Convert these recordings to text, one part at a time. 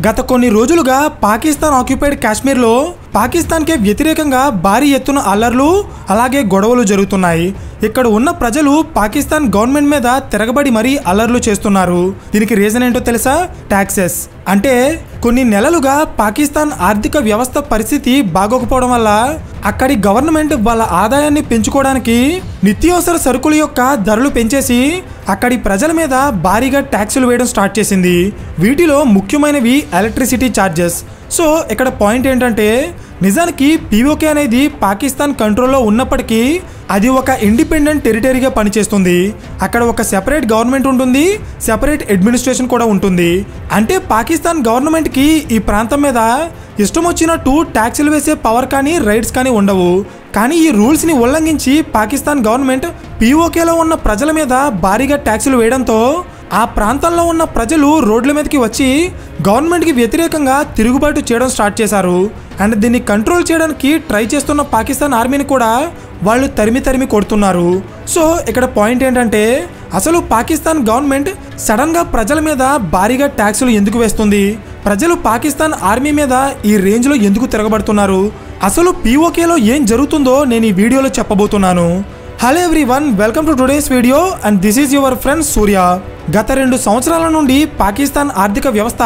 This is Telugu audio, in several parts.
గత కొన్ని రోజులుగా పాకిస్తాన్ ఆక్యుపైడ్ కాశ్మీర్లో పాకిస్తాన్కే వ్యతిరేకంగా భారీ ఎత్తున అల్లర్లు అలాగే గొడవలు జరుగుతున్నాయి. ఇక్కడ ఉన్న ప్రజలు పాకిస్తాన్ గవర్నమెంట్ మీద తిరగబడి మరీ అల్లర్లు చేస్తున్నారు. దీనికి రీజన్ ఏంటో తెలుసా? ట్యాక్సెస్. అంటే కొన్ని నెలలుగా పాకిస్తాన్ ఆర్థిక వ్యవస్థ పరిస్థితి బాగోకపోవడం వల్ల అక్కడి గవర్నమెంట్ వాళ్ళ ఆదాయాన్ని పెంచుకోవడానికి నిత్యావసర సరుకుల యొక్క ధరలు పెంచేసి అక్కడి ప్రజల మీద భారీగా ట్యాక్సులు వేయడం స్టార్ట్ చేసింది. వీటిలో ముఖ్యమైనవి ఎలక్ట్రిసిటీ ఛార్జెస్. సో ఇక్కడ పాయింట్ ఏంటంటే నిజానికి పీఓకే అనేది పాకిస్తాన్ కంట్రోల్లో ఉన్నప్పటికీ అది ఒక ఇండిపెండెంట్ టెరిటరీగా పనిచేస్తుంది. అక్కడ ఒక సెపరేట్ గవర్నమెంట్ ఉంటుంది, సెపరేట్ అడ్మినిస్ట్రేషన్ కూడా ఉంటుంది. అంటే పాకిస్తాన్ గవర్నమెంట్కి ఈ ప్రాంతం మీద ఇష్టం వచ్చినట్టు ట్యాక్సులు వేసే పవర్ కానీ రైట్స్ కానీ ఉండవు. కానీ ఈ రూల్స్ని ఉల్లంఘించి పాకిస్తాన్ గవర్నమెంట్ పీఓకేలో ఉన్న ప్రజల మీద భారీగా ట్యాక్సులు వేయడంతో ఆ ప్రాంతంలో ఉన్న ప్రజలు రోడ్ల మీదకి వచ్చి గవర్నమెంట్కి వ్యతిరేకంగా తిరుగుబాటు చేయడం స్టార్ట్ చేశారు. అండ్ దీన్ని కంట్రోల్ చేయడానికి ట్రై చేస్తున్న పాకిస్తాన్ ఆర్మీని కూడా వాళ్ళు తరిమి కొడుతున్నారు. సో ఇక్కడ పాయింట్ ఏంటంటే అసలు పాకిస్తాన్ గవర్నమెంట్ సడన్గా ప్రజల మీద భారీగా ట్యాక్సులు ఎందుకు వేస్తుంది? ప్రజలు పాకిస్తాన్ ఆర్మీ మీద ఈ రేంజ్లో ఎందుకు తిరగబడుతున్నారు? అసలు పీఓకేలో ఏం జరుగుతుందో నేను ఈ వీడియోలో చెప్పబోతున్నాను. Hello everyone, welcome to today's video and this is your friend Surya. గత 2 సంవత్సరాల నుండి పాకిస్తాన్ ఆర్థిక వ్యవస్థ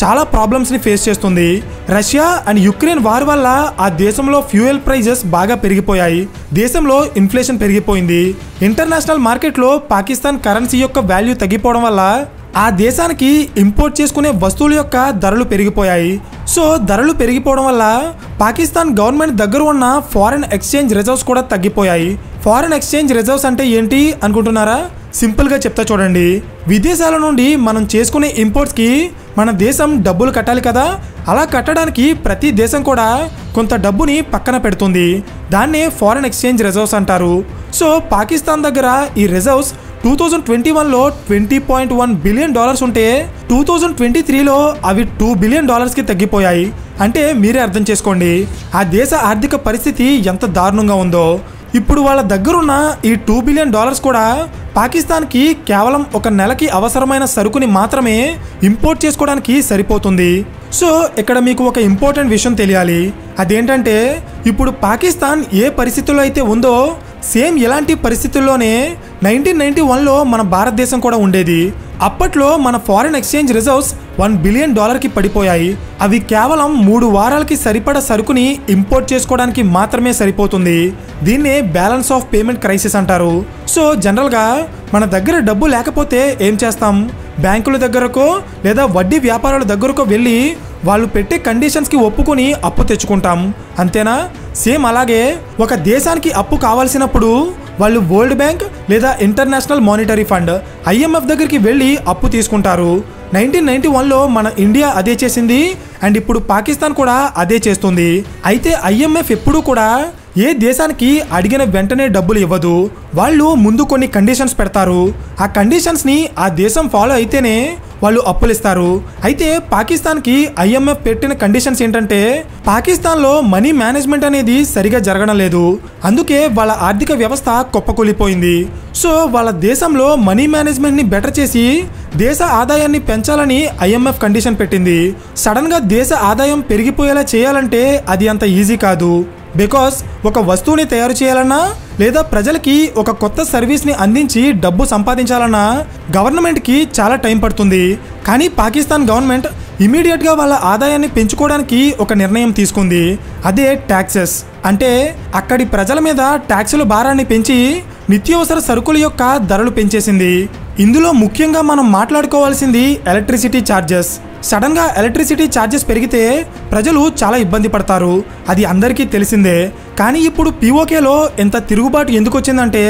చాలా ప్రాబ్లమ్స్ని ఫేస్ చేస్తుంది. రష్యా అండ్ యుక్రెయిన్ వార్ వల్ల ఆ దేశంలో ఫ్యూయల్ ప్రైజెస్ బాగా పెరిగిపోయాయి. దేశంలో ఇన్ఫ్లేషన్ పెరిగిపోయింది. ఇంటర్నేషనల్ మార్కెట్లో పాకిస్తాన్ కరెన్సీ యొక్క వాల్యూ తగ్గిపోవడం వల్ల ఆ దేశానికి ఇంపోర్ట్ చేసుకునే వస్తువుల యొక్క ధరలు పెరిగిపోయాయి. సో ధరలు పెరిగిపోవడం వల్ల పాకిస్తాన్ గవర్నమెంట్ దగ్గర ఉన్న ఫారెన్ ఎక్స్చేంజ్ రిజర్వ్స్ కూడా తగ్గిపోయాయి. ఫారెన్ ఎక్స్చేంజ్ రిజర్వ్స్ అంటే ఏంటి అనుకుంటున్నారా? సింపుల్గా చెప్తా చూడండి. విదేశాల నుండి మనం చేసుకునే ఇంపోర్ట్స్కి మన దేశం డబ్బులు కట్టాలి కదా, అలా కట్టడానికి ప్రతి దేశం కూడా కొంత డబ్బుని పక్కన పెడుతుంది. దాన్నే ఫారెన్ ఎక్స్చేంజ్ రిజర్వ్స్ అంటారు. సో పాకిస్తాన్ దగ్గర ఈ రిజర్వ్స్ 2021లో $20.1 బిలియన్ ఉంటే 2023లో అవి $2 బిలియన్ తగ్గిపోయాయి. అంటే మీరే అర్థం చేసుకోండి ఆ దేశ ఆర్థిక పరిస్థితి ఎంత దారుణంగా ఉందో. ఇప్పుడు వాళ్ళ దగ్గరున్న ఈ $2 బిలియన్ కూడా పాకిస్తాన్కి కేవలం ఒక నెలకి అవసరమైన సరుకుని మాత్రమే ఇంపోర్ట్ చేసుకోవడానికి సరిపోతుంది. సో ఇక్కడ మీకు ఒక ఇంపార్టెంట్ విషయం తెలియాలి. అదేంటంటే ఇప్పుడు పాకిస్తాన్ ఏ పరిస్థితుల్లో అయితే ఉందో సేమ్ ఇలాంటి పరిస్థితుల్లోనే 1991లో మన భారతదేశం కూడా ఉండేది. అప్పట్లో మన ఫారిన్ ఎక్స్చేంజ్ రిజర్వ్స్ $1 బిలియన్ పడిపోయాయి. అవి కేవలం 3 వారాలకి సరిపడా సరుకుని ఇంపోర్ట్ చేసుకోవడానికి మాత్రమే సరిపోతుంది. దీన్నే బ్యాలెన్స్ ఆఫ్ పేమెంట్ క్రైసిస్ అంటారు. సో జనరల్గా మన దగ్గర డబ్బు లేకపోతే ఏం చేస్తాం? బ్యాంకుల దగ్గరకో లేదా వడ్డీ వ్యాపారాల దగ్గరకో వెళ్ళి వాళ్ళు పెట్టే కండిషన్స్కి ఒప్పుకొని అప్పు తెచ్చుకుంటాం, అంతేనా? సేమ్ అలాగే ఒక దేశానికి అప్పు కావాల్సినప్పుడు వాళ్ళు వరల్డ్ బ్యాంక్ లేదా ఇంటర్నేషనల్ మానిటరీ ఫండ్ IMF దగ్గరికి వెళ్ళి అప్పు తీసుకుంటారు. 1991లో మన ఇండియా అదే చేసింది అండ్ ఇప్పుడు పాకిస్తాన్ కూడా అదే చేస్తుంది. అయితే IMF ఎప్పుడూ కూడా ఏ దేశానికి అడిగిన వెంటనే డబ్బులు ఇవ్వదు. వాళ్ళు ముందు కొన్ని కండిషన్స్ పెడతారు. ఆ కండిషన్స్ని ఆ దేశం ఫాలో అయితేనే వాళ్ళు అప్పులు ఇస్తారు. అయితే పాకిస్తాన్కి IMF పెట్టిన కండిషన్స్ ఏంటంటే పాకిస్తాన్లో మనీ మేనేజ్మెంట్ అనేది సరిగా జరగడం లేదు. అందుకే వాళ్ళ ఆర్థిక వ్యవస్థ కుప్పకూలిపోయింది. సో వాళ్ళ దేశంలో మనీ మేనేజ్మెంట్ని బెటర్ చేసి దేశ ఆదాయాన్ని పెంచాలని IMF కండిషన్ పెట్టింది. సడన్గా దేశ ఆదాయం పెరిగిపోయేలా చేయాలంటే అది అంత ఈజీ కాదు. బికాస్ ఒక వస్తువుని తయారు చేయాలన్నా లేదా ప్రజలకి ఒక కొత్త సర్వీస్ని అందించి డబ్బు సంపాదించాలన్నా గవర్నమెంట్కి చాలా టైం పడుతుంది. కానీ పాకిస్తాన్ గవర్నమెంట్ ఇమీడియట్గా వాళ్ళ ఆదాయాన్ని పెంచుకోవడానికి ఒక నిర్ణయం తీసుకుంది. అదే ట్యాక్సెస్. అంటే అక్కడి ప్రజల మీద ట్యాక్సుల భారాన్ని పెంచి నిత్యావసర సరుకుల యొక్క ధరలు పెంచేసింది. ఇందులో ముఖ్యంగా మనం మాట్లాడుకోవాల్సింది ఎలక్ట్రిసిటీ ఛార్జెస్. సడన్గా ఎలక్ట్రిసిటీ ఛార్జెస్ పెరిగితే ప్రజలు చాలా ఇబ్బంది పడతారు, అది అందరికీ తెలిసిందే. కానీ ఇప్పుడు పీఓకేలో ఎంత తిరుగుబాటు ఎందుకు వచ్చిందంటే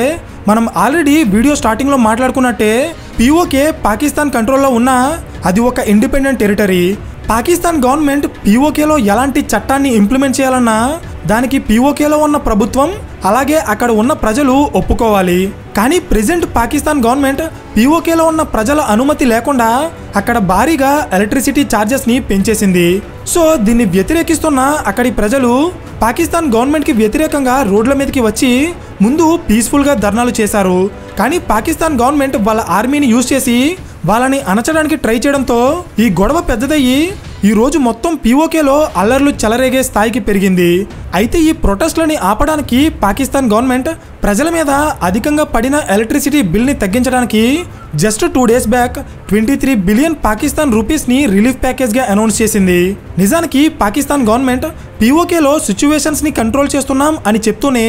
మనం ఆల్రెడీ వీడియో స్టార్టింగ్లో మాట్లాడుకున్నట్టే పీఓకే పాకిస్తాన్ కంట్రోల్లో ఉన్న అది ఒక ఇండిపెండెంట్ టెరిటరీ. పాకిస్తాన్ గవర్నమెంట్ పీఓకేలో ఎలాంటి చట్టాన్ని ఇంప్లిమెంట్ చేయాలన్నా దానికి పీఓకేలో ఉన్న ప్రభుత్వం అలాగే అక్కడ ఉన్న ప్రజలు ఒప్పుకోవాలి. కానీ ప్రెజెంట్ పాకిస్తాన్ గవర్నమెంట్ పీఓకేలో ఉన్న ప్రజల అనుమతి లేకుండా అక్కడ భారీగా ఎలక్ట్రిసిటీ ఛార్జెస్ని పెంచేసింది. సో దీన్ని వ్యతిరేకిస్తున్న అక్కడి ప్రజలు పాకిస్తాన్ గవర్నమెంట్కి వ్యతిరేకంగా రోడ్ల మీదకి వచ్చి ముందు పీస్ఫుల్గా ధర్నాలు చేశారు. కానీ పాకిస్తాన్ గవర్నమెంట్ వాళ్ళ ఆర్మీని యూజ్ చేసి వాళ్ళని అణచడానికి ట్రై చేయడంతో ఈ గొడవ పెద్దదయ్యి ఈ రోజు మొత్తం పీఓకేలో అల్లర్లు చెలరేగే స్థాయికి పెరిగింది. అయితే ఈ ప్రొటెస్ట్లని ఆపడానికి పాకిస్తాన్ గవర్నమెంట్ ప్రజల మీద అధికంగా పడిన ఎలక్ట్రిసిటీ బిల్ని తగ్గించడానికి just 2 days back 23 billion Pakistan రూపీస్ని రిలీఫ్ ప్యాకేజ్గా అనౌన్స్ చేసింది. నిజానికి పాకిస్తాన్ గవర్నమెంట్ పీఓకేలో సిచ్యువేషన్స్ని కంట్రోల్ చేస్తున్నాం అని చెప్తూనే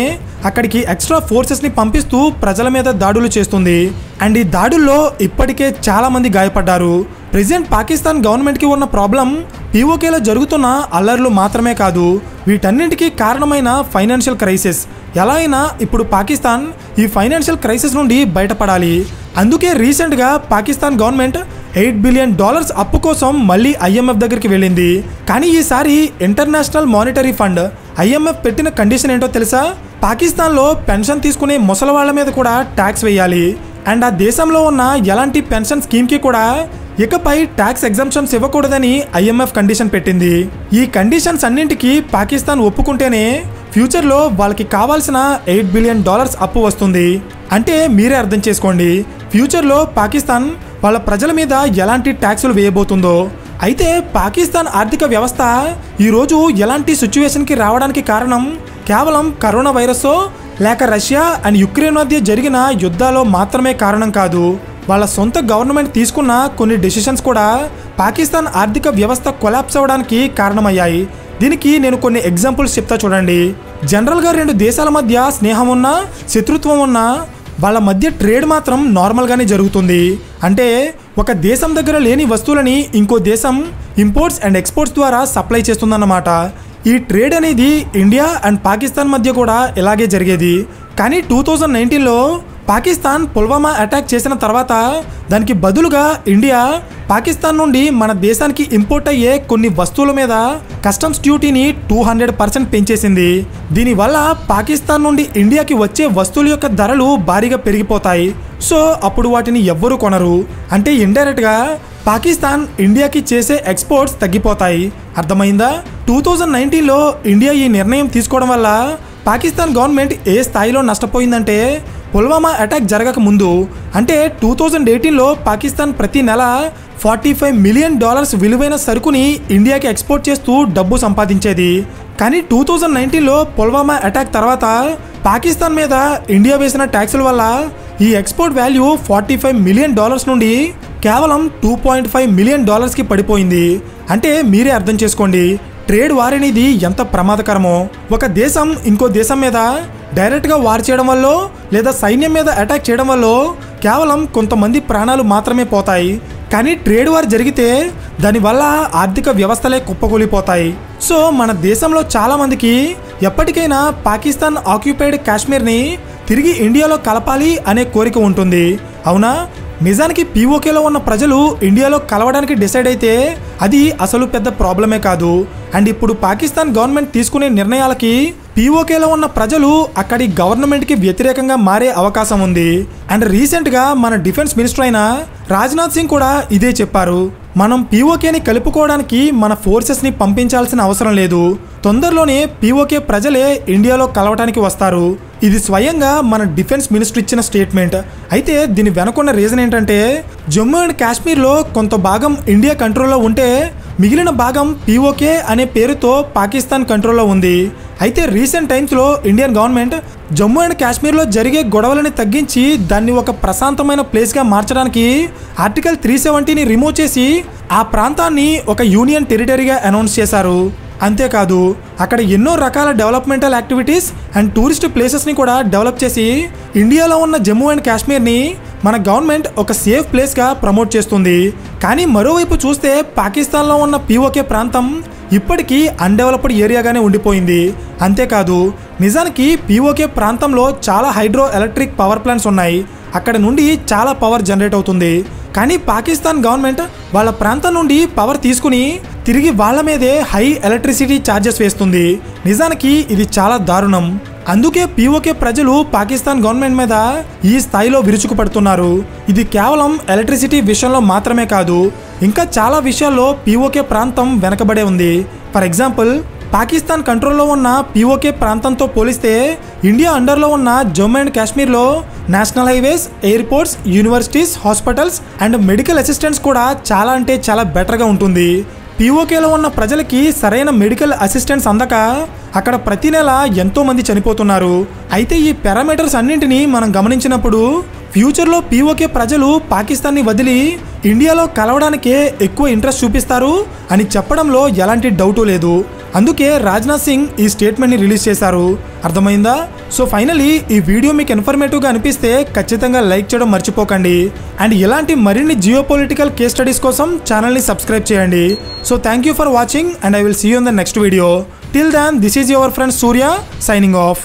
అక్కడికి ఎక్స్ట్రా ఫోర్సెస్ని పంపిస్తూ ప్రజల మీద దాడులు చేస్తుంది. అండ్ ఈ దాడుల్లో ఇప్పటికే చాలామంది గాయపడ్డారు. ప్రెజెంట్ పాకిస్తాన్ గవర్నమెంట్కి ఉన్న ప్రాబ్లం పీఓకేలో జరుగుతున్న అల్లర్లు మాత్రమే కాదు, వీటన్నింటికీ కారణమైన ఫైనాన్షియల్ క్రైసిస్. ఎలా అయినా ఇప్పుడు పాకిస్తాన్ ఈ ఫైనాన్షియల్ క్రైసిస్ నుండి బయటపడాలి. అందుకే రీసెంట్గా పాకిస్తాన్ గవర్నమెంట్ $8 బిలియన్ అప్పు కోసం మళ్ళీ IMF దగ్గరికి వెళ్ళింది. కానీ ఈసారి ఇంటర్నేషనల్ మానిటరీ ఫండ్ IMF పెట్టిన కండిషన్ ఏంటో తెలుసా? పాకిస్తాన్లో పెన్షన్ తీసుకునే ముసలి వాళ్ళ మీద కూడా ట్యాక్స్ వేయాలి. అండ్ ఆ దేశంలో ఉన్న ఎలాంటి పెన్షన్ స్కీమ్కి కూడా ఇకపై ట్యాక్స్ ఎగ్జంప్షన్స్ ఇవ్వకూడదని IMF కండిషన్ పెట్టింది. ఈ కండిషన్స్ అన్నింటికి పాకిస్తాన్ ఒప్పుకుంటేనే ఫ్యూచర్లో వాళ్ళకి కావాల్సిన $8 బిలియన్ అప్పు వస్తుంది. అంటే మీరే అర్థం చేసుకోండి ఫ్యూచర్లో పాకిస్తాన్ వాళ్ళ ప్రజల మీద ఎలాంటి ట్యాక్సులు వేయబోతుందో. అయితే పాకిస్తాన్ ఆర్థిక వ్యవస్థ ఈరోజు ఎలాంటి సిచ్యువేషన్కి రావడానికి కారణం కేవలం కరోనా వైరస్తో లేక రష్యా అండ్ యుక్రెయిన్ మధ్య జరిగిన యుద్ధాలో మాత్రమే కారణం కాదు. వాళ్ళ సొంత గవర్నమెంట్ తీసుకున్న కొన్ని డెసిషన్స్ కూడా పాకిస్తాన్ ఆర్థిక వ్యవస్థ కొలాప్స్ అవ్వడానికి కారణమయ్యాయి. దీనికి నేను కొన్ని ఎగ్జాంపుల్స్ చెప్తా చూడండి. జనరల్గా 2 దేశాల మధ్య స్నేహం ఉన్నా శత్రుత్వం ఉన్నా వాళ్ళ మధ్య ట్రేడ్ మాత్రం నార్మల్గానే జరుగుతుంది. అంటే ఒక దేశం దగ్గర లేని వస్తువులని ఇంకో దేశం ఇంపోర్ట్స్ అండ్ ఎక్స్పోర్ట్స్ ద్వారా సప్లై చేస్తుందన్నమాట. ఈ ట్రేడ్ అనేది ఇండియా అండ్ పాకిస్తాన్ మధ్య కూడా ఇలాగే జరిగేది. కానీ 2019లో పాకిస్తాన్ పుల్వామా అటాక్ చేసిన తర్వాత దానికి బదులుగా ఇండియా పాకిస్తాన్ నుండి మన దేశానికి ఇంపోర్ట్ అయ్యే కొన్ని వస్తువుల మీద కస్టమ్స్ డ్యూటీని 200% పెంచేసింది. దీనివల్ల పాకిస్తాన్ నుండి ఇండియాకి వచ్చే వస్తువుల యొక్క ధరలు భారీగా పెరిగిపోతాయి. సో అప్పుడు వాటిని ఎవ్వరూ కొనరు. అంటే ఇండైరెక్ట్గా పాకిస్తాన్ ఇండియాకి చేసే ఎక్స్పోర్ట్స్ తగ్గిపోతాయి. అర్థమైందా? 2019లో ఇండియా ఈ నిర్ణయం తీసుకోవడం వల్ల పాకిస్తాన్ గవర్నమెంట్ ఏ స్థాయిలో నష్టపోయిందంటే పుల్వామా అటాక్ జరగక ముందు అంటే 2018లో పాకిస్తాన్ ప్రతి నెల $45 మిలియన్ విలువైన సరుకుని ఇండియాకి ఎక్స్పోర్ట్ చేస్తూ డబ్బు సంపాదించేది. కానీ 2019లో పుల్వామా అటాక్ తర్వాత పాకిస్తాన్ మీద ఇండియా వేసిన ట్యాక్సుల వల్ల ఈ ఎక్స్పోర్ట్ వాల్యూ $45 మిలియన్ నుండి కేవలం $2.5 మిలియన్ కి పడిపోయింది. అంటే మీరే అర్థం చేసుకోండి ట్రేడ్ వార్ అనేది ఎంత ప్రమాదకరమో. ఒక దేశం ఇంకో దేశం మీద డైరెక్ట్గా వార్ చేయడం వల్ల లేదా సైన్యం మీద అటాక్ చేయడం వల్ల కేవలం కొంతమంది ప్రాణాలు మాత్రమే పోతాయి. కానీ ట్రేడ్ వార్ జరిగితే దానివల్ల ఆర్థిక వ్యవస్థలే కుప్పకూలిపోతాయి. సో మన దేశంలో చాలామందికి ఎప్పటికైనా పాకిస్తాన్ ఆక్యుపైడ్ కాశ్మీర్ని తిరిగి ఇండియాలో కలపాలి అనే కోరిక ఉంటుంది. అవునా? నిజానికి పీఓకేలో ఉన్న ప్రజలు ఇండియాలో కలవడానికి డిసైడ్ అయితే అది అసలు పెద్ద ప్రాబ్లమే కాదు. అండ్ ఇప్పుడు పాకిస్తాన్ గవర్నమెంట్ తీసుకునే నిర్ణయాలకి పీఓకేలో ఉన్న ప్రజలు అక్కడి గవర్నమెంట్కి వ్యతిరేకంగా మారే అవకాశం ఉంది. అండ్ రీసెంట్గా మన డిఫెన్స్ మినిస్టర్ అయిన రాజ్నాథ్ సింగ్ కూడా ఇదే చెప్పారు. మనం పీఓకేని కలుపుకోవడానికి మన ఫోర్సెస్ని పంపించాల్సిన అవసరం లేదు. తొందరలోనే పీఓకే ప్రజలే ఇండియాలో కలవటానికి వస్తారు. ఇది స్వయంగా మన డిఫెన్స్ మినిస్టర్ ఇచ్చిన స్టేట్మెంట్. అయితే దీని వెనుకున్న రీజన్ ఏంటంటే జమ్మూ అండ్ కాశ్మీర్లో కొంత భాగం ఇండియా కంట్రోల్లో ఉంటే మిగిలిన భాగం పీఓకే అనే పేరుతో పాకిస్తాన్ కంట్రోల్లో ఉంది. అయితే రీసెంట్ టైమ్స్లో ఇండియన్ గవర్నమెంట్ జమ్మూ అండ్ కాశ్మీర్లో జరిగే గొడవలని తగ్గించి దాన్ని ఒక ప్రశాంతమైన ప్లేస్గా మార్చడానికి ఆర్టికల్ 370ని రిమూవ్ చేసి ఆ ప్రాంతాన్ని ఒక యూనియన్ టెరిటరీగా అనౌన్స్ చేశారు. అంతేకాదు అక్కడ ఎన్నో రకాల డెవలప్మెంటల్ యాక్టివిటీస్ అండ్ టూరిస్ట్ ప్లేసెస్ని కూడా డెవలప్ చేసి ఇండియాలో ఉన్న జమ్మూ అండ్ కాశ్మీర్ని మన గవర్నమెంట్ ఒక సేఫ్ ప్లేస్గా ప్రమోట్ చేస్తుంది. కానీ మరోవైపు చూస్తే పాకిస్తాన్లో ఉన్న పీఓకే ప్రాంతం ఇప్పటికీ అన్డెవలప్డ్ ఏరియాగానే ఉండిపోయింది. అంతేకాదు నిజానికి పీఓకే ప్రాంతంలో చాలా హైడ్రో ఎలక్ట్రిక్ పవర్ ప్లాంట్స్ ఉన్నాయి. అక్కడ నుండి చాలా పవర్ జనరేట్ అవుతుంది. కానీ పాకిస్తాన్ గవర్నమెంట్ వాళ్ళ ప్రాంతం నుండి పవర్ తీసుకుని తిరిగి వాళ్ళ మీదే హై ఎలక్ట్రిసిటీ ఛార్జెస్ వేస్తుంది. నిజానికి ఇది చాలా దారుణం. అందుకే పీఓకే ప్రజలు పాకిస్తాన్ గవర్నమెంట్ మీద ఈ స్థాయిలో విరుచుకుపడుతున్నారు. ఇది కేవలం ఎలక్ట్రిసిటీ విషయంలో మాత్రమే కాదు, ఇంకా చాలా విషయాల్లో పీఓకే ప్రాంతం వెనకబడే ఉంది. ఫర్ ఎగ్జాంపుల్ పాకిస్తాన్ కంట్రోల్లో ఉన్న పీఓకే ప్రాంతంతో పోలిస్తే ఇండియా అండర్లో ఉన్న జమ్మూ అండ్ కాశ్మీర్లో national highways, airports, universities, hospitals and medical assistants కూడా చాలా అంటే చాలా బెటర్గా ఉంటుంది. పీఓకేలో ఉన్న ప్రజలకి సరైన మెడికల్ అసిస్టెన్స్ అందక అక్కడ ప్రతి నెల ఎంతో మంది చనిపోతున్నారు. అయితే ఈ పారామీటర్స్ అన్నింటినీ మనం గమనించినప్పుడు ఫ్యూచర్లో పీఓకే ప్రజలు పాకిస్తాన్ని వదిలి ఇండియాలో కలవడానికే ఎక్కువ ఇంట్రెస్ట్ చూపిస్తారు అని చెప్పడంలో ఎలాంటి డౌటు లేదు. అందుకే రాజ్నాథ్ సింగ్ ఈ స్టేట్మెంట్ని రిలీజ్ చేశారు. అర్థమైందా? సో ఫైనలీ ఈ వీడియో మీకు ఇన్ఫర్మేటివ్గా అనిపిస్తే ఖచ్చితంగా లైక్ చేయడం మర్చిపోకండి. అండ్ ఇలాంటి మరిన్ని జియోపొలిటికల్ కేస్ స్టడీస్ కోసం ఛానల్ని సబ్స్క్రైబ్ చేయండి. So thank you for watching and I will see you in the next video. Till then this is your friend Surya signing of.